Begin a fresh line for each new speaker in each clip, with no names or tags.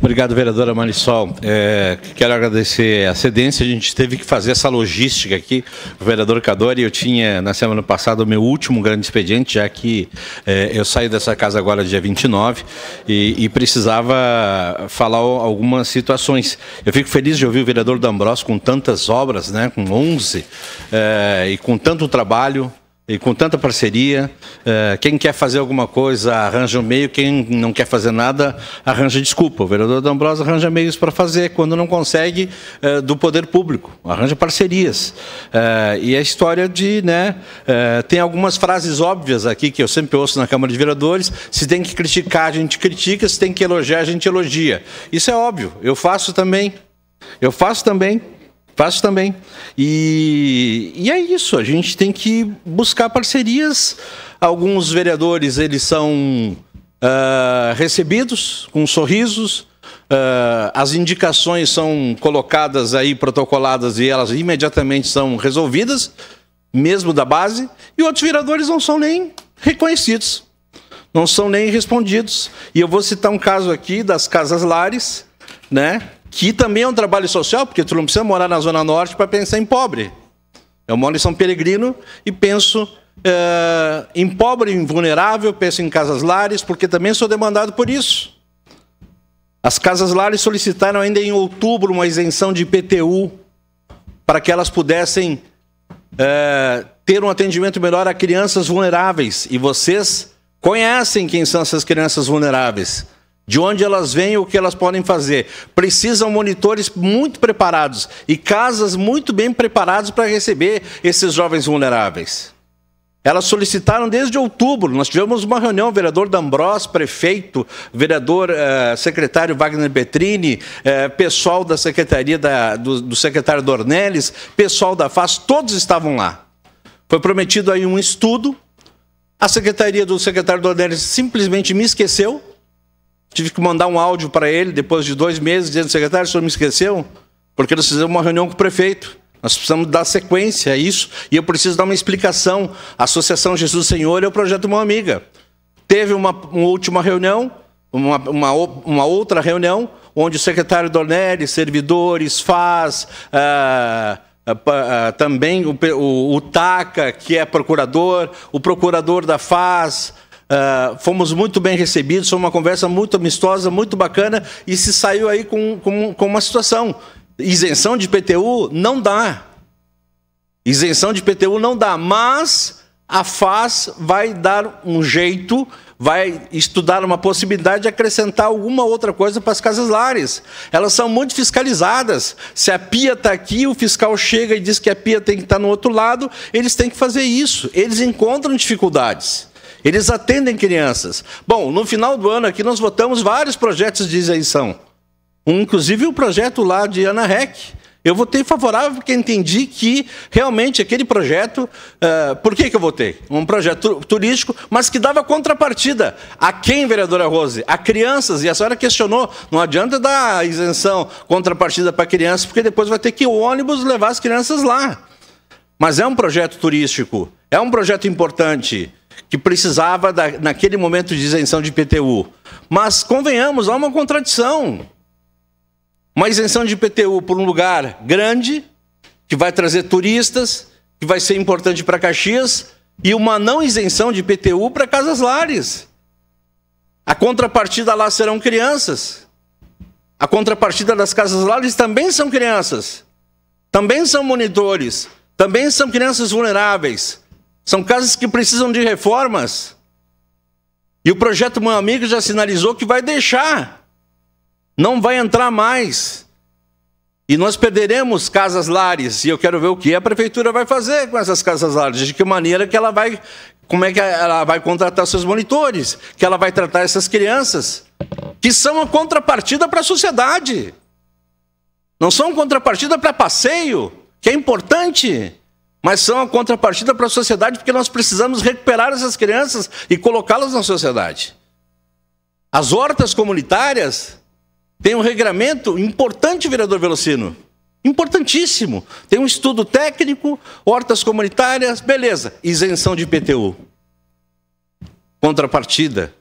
Obrigado, vereadora Marisol. Quero agradecer a cedência. A gente teve que fazer essa logística aqui. O vereador Cadori, eu tinha, na semana passada, o meu último grande expediente, já que eu saí dessa casa agora dia 29 e precisava falar algumas situações. Eu fico feliz de ouvir o vereador D'Ambrosio com tantas obras, né, com 11, e com tanto trabalho, e com tanta parceria. Quem quer fazer alguma coisa arranja um meio, quem não quer fazer nada arranja desculpa. O vereador D'Ambrosio arranja meios para fazer, quando não consegue, do poder público, arranja parcerias. E a história de, né, tem algumas frases óbvias aqui que eu sempre ouço na Câmara de Vereadores: se tem que criticar, a gente critica; se tem que elogiar, a gente elogia. Isso é óbvio, eu faço também. Faço também. E é isso, a gente tem que buscar parcerias. Alguns vereadores, eles são recebidos com sorrisos, as indicações são colocadas aí, protocoladas, e elas imediatamente são resolvidas, mesmo da base, e outros vereadores não são nem reconhecidos, não são nem respondidos. E eu vou citar um caso aqui das Casas Lares, né, que também é um trabalho social, porque tu não precisa morar na Zona Norte para pensar em pobre. Eu moro em São Peregrino e penso em pobre, em vulnerável, penso em Casas Lares, porque também sou demandado por isso. As Casas Lares solicitaram ainda em outubro uma isenção de IPTU para que elas pudessem ter um atendimento melhor a crianças vulneráveis. E vocês conhecem quem são essas crianças vulneráveis, de onde elas vêm e o que elas podem fazer. Precisam monitores muito preparados e casas muito bem preparadas para receber esses jovens vulneráveis. Elas solicitaram desde outubro. Nós tivemos uma reunião, vereador D'Ambrosio, prefeito, vereador secretário Wagner Petrini, pessoal da secretaria do secretário Dornelles, pessoal da FAS, todos estavam lá. Foi prometido aí um estudo. A secretaria do secretário Dornelles simplesmente me esqueceu. Tive que mandar um áudio para ele, depois de 2 meses, dizendo: secretário, o senhor me esqueceu? Porque nós fizemos uma reunião com o prefeito. Nós precisamos dar sequência a isso, e eu preciso dar uma explicação. A Associação Jesus Senhor é o projeto Mão Amiga. Teve uma última reunião, uma outra reunião, onde o secretário Dornelles, servidores, FAS, também o TACA, que é procurador, o procurador da FAS, fomos muito bem recebidos. Foi uma conversa muito amistosa, muito bacana, e se saiu aí com uma situação. Isenção de IPTU não dá. Isenção de IPTU não dá, mas a FAS vai dar um jeito, vai estudar uma possibilidade de acrescentar alguma outra coisa para as Casas Lares. Elas são muito fiscalizadas. Se a pia está aqui, o fiscal chega e diz que a pia tem que estar no outro lado, eles têm que fazer isso. Eles encontram dificuldades. Eles atendem crianças. Bom, no final do ano aqui nós votamos vários projetos de isenção. Inclusive o projeto lá de Ana Rec. Eu votei favorável porque entendi que realmente aquele projeto... por que eu votei? Um projeto turístico, mas que dava contrapartida. A quem, vereadora Rose? A crianças. E a senhora questionou. Não adianta dar isenção, contrapartida para crianças, porque depois vai ter que o ônibus levar as crianças lá. Mas é um projeto turístico. É um projeto importante, que precisava, naquele momento, de isenção de IPTU. Mas, convenhamos, há uma contradição. Uma isenção de IPTU por um lugar grande, que vai trazer turistas, que vai ser importante para Caxias, e uma não isenção de IPTU para Casas Lares. A contrapartida lá serão crianças. A contrapartida das Casas Lares também são crianças. Também são monitores. Também são crianças vulneráveis. São casas que precisam de reformas. E o projeto Meu Amigo já sinalizou que vai deixar. Não vai entrar mais. E nós perderemos Casas Lares. E eu quero ver o que a prefeitura vai fazer com essas Casas Lares. De que maneira que ela vai... Como é que ela vai contratar seus monitores? Que ela vai tratar essas crianças? Que são a contrapartida para a sociedade. Não são contrapartida para passeio, que é importante. Mas são a contrapartida para a sociedade, porque nós precisamos recuperar essas crianças e colocá-las na sociedade. As hortas comunitárias têm um regramento importante, vereador Velocino. Importantíssimo. Tem um estudo técnico, hortas comunitárias, beleza. Isenção de IPTU. Contrapartida.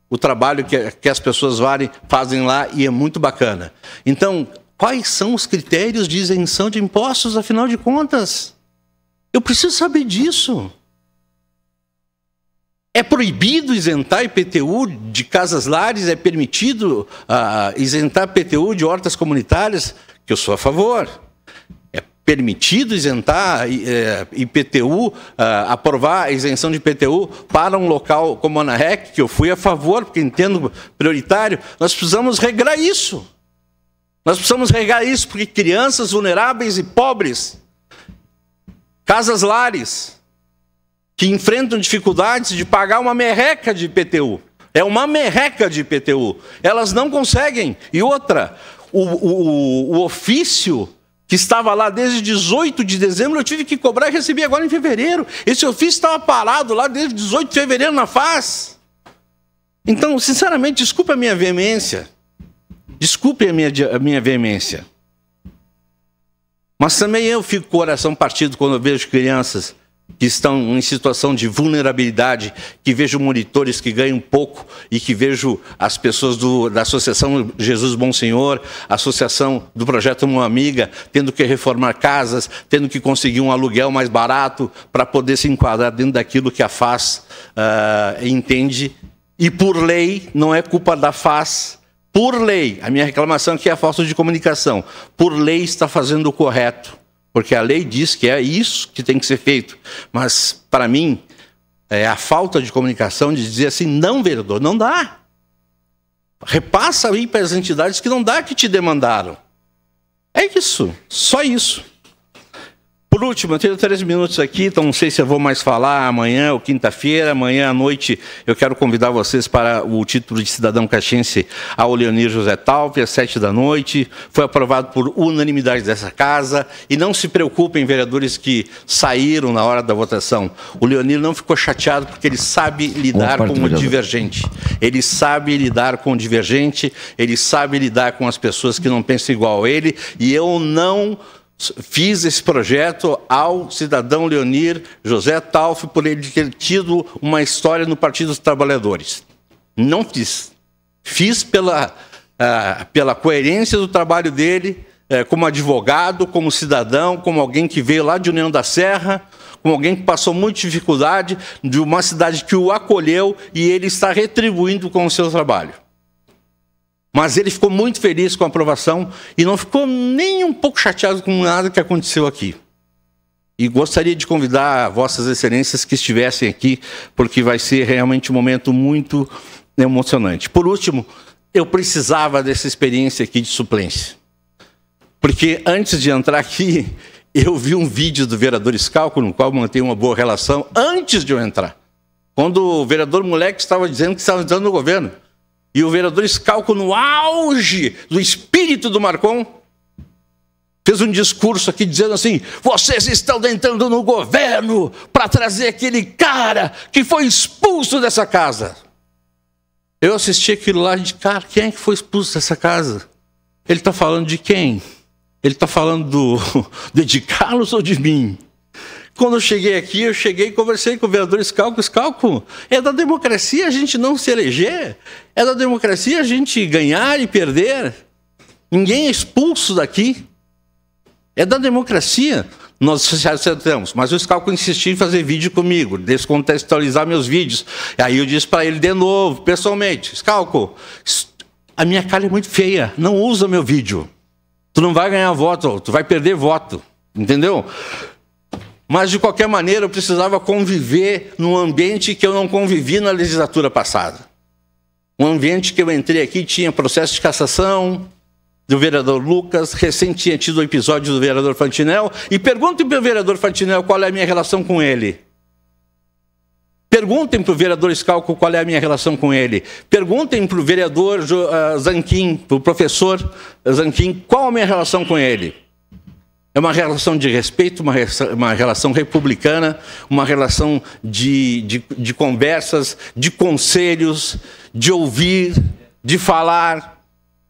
o trabalho que as pessoas fazem lá e é muito bacana. Então, quais são os critérios de isenção de impostos, afinal de contas? Eu preciso saber disso. É proibido isentar IPTU de casas-lares? É permitido isentar IPTU de hortas comunitárias? Que eu sou a favor. É permitido isentar IPTU, aprovar a isenção de IPTU para um local como a ANAREC, que eu fui a favor, porque entendo prioritário. Nós precisamos regrar isso. Nós precisamos regrar isso, porque crianças vulneráveis e pobres, casas-lares, que enfrentam dificuldades de pagar uma merreca de IPTU. É uma merreca de IPTU. Elas não conseguem. E outra, o ofício que estava lá desde 18 de dezembro, eu tive que cobrar e recebi agora em fevereiro. Esse ofício estava parado lá desde 18 de fevereiro na FAS. Então, sinceramente, desculpe a minha veemência. Desculpe a minha veemência. Mas também eu fico com o coração partido quando eu vejo crianças que estão em situação de vulnerabilidade, que vejo monitores que ganham pouco e que vejo as pessoas da Associação Jesus Bom Senhor, Associação do Projeto Uma Amiga, tendo que reformar casas, tendo que conseguir um aluguel mais barato para poder se enquadrar dentro daquilo que a FAS entende. E por lei, não é culpa da FAS, por lei, a minha reclamação aqui é a falta de comunicação, por lei está fazendo o correto. Porque a lei diz que é isso que tem que ser feito. Mas, para mim, é a falta de comunicação de dizer assim, não, vereador, não dá. Repassa aí para as entidades que não dá, que te demandaram. É isso, só isso. Por último, eu tenho 3 minutos aqui, então não sei se eu vou mais falar amanhã ou quinta-feira. Amanhã à noite eu quero convidar vocês para o título de cidadão caxiense ao Leonir José Taufi, às 19h. Foi aprovado por unanimidade dessa casa. E não se preocupem, vereadores que saíram na hora da votação. O Leonir não ficou chateado porque ele sabe lidar com o divergente. Ele sabe lidar com o divergente, ele sabe lidar com as pessoas que não pensam igual a ele. E eu não fiz esse projeto ao cidadão Leonir José Taufi por ele ter tido uma história no Partido dos Trabalhadores. Não fiz. Fiz pela coerência do trabalho dele, como advogado, como cidadão, como alguém que veio lá de União da Serra, como alguém que passou muita dificuldade, de uma cidade que o acolheu e ele está retribuindo com o seu trabalho. Mas ele ficou muito feliz com a aprovação e não ficou nem um pouco chateado com nada que aconteceu aqui. E gostaria de convidar vossas excelências que estivessem aqui, porque vai ser realmente um momento muito emocionante. Por último, eu precisava dessa experiência aqui de suplência. Porque antes de entrar aqui, eu vi um vídeo do vereador Scalco, no qual mantenho uma boa relação, antes de eu entrar. Quando o vereador Moleque estava dizendo que estava entrando no governo. E o vereador Scalco, no auge do espírito do Marcon, fez um discurso aqui dizendo assim, vocês estão entrando no governo para trazer aquele cara que foi expulso dessa casa. Eu assisti aquilo lá de cara, quem é que foi expulso dessa casa? Ele está falando de quem? Ele está falando de Carlos ou de mim? Quando eu cheguei aqui, e conversei com o vereador Scalco. Scalco, é da democracia a gente não se eleger? É da democracia a gente ganhar e perder? Ninguém é expulso daqui. É da democracia. Nós acertamos, mas o Scalco insistiu em fazer vídeo comigo, descontextualizar meus vídeos. E aí eu disse para ele de novo, pessoalmente, Scalco, a minha cara é muito feia, não usa meu vídeo. Tu não vai ganhar voto, tu vai perder voto, entendeu? Mas, de qualquer maneira, eu precisava conviver num ambiente que eu não convivi na legislatura passada. Um ambiente que eu entrei aqui tinha processo de cassação do vereador Lucas, recém tinha tido o episódio do vereador Fantinel, e perguntem para o vereador Fantinel qual é a minha relação com ele. Perguntem para o vereador Scalco qual é a minha relação com ele. Perguntem para o vereador Zanquim, para o professor Zanquim, qual a minha relação com ele. É uma relação de respeito, uma relação republicana, uma relação de conversas, de conselhos, de ouvir, de falar.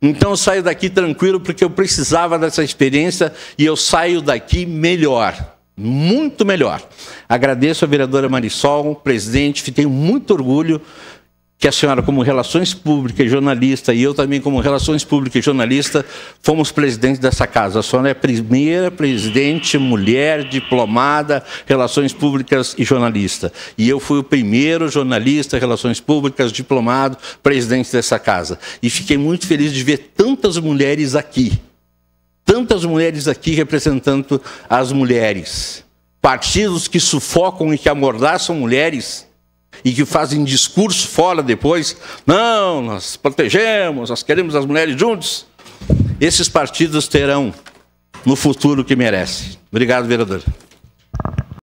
Então eu saio daqui tranquilo porque eu precisava dessa experiência e eu saio daqui melhor, muito melhor. Agradeço a vereadora Marisol, presidente, tenho muito orgulho que a senhora, como Relações Públicas e jornalista, e eu também, como Relações Públicas e jornalista, fomos presidentes dessa casa. A senhora é a primeira presidente mulher diplomada, Relações Públicas e jornalista. E eu fui o primeiro jornalista, Relações Públicas, diplomado, presidente dessa casa. E fiquei muito feliz de ver tantas mulheres aqui representando as mulheres. Partidos que sufocam e que amordaçam mulheres e que fazem discurso fora depois. Não, nós protegemos, nós queremos as mulheres juntos. Esses partidos terão no futuro o que merecem. Obrigado, vereador.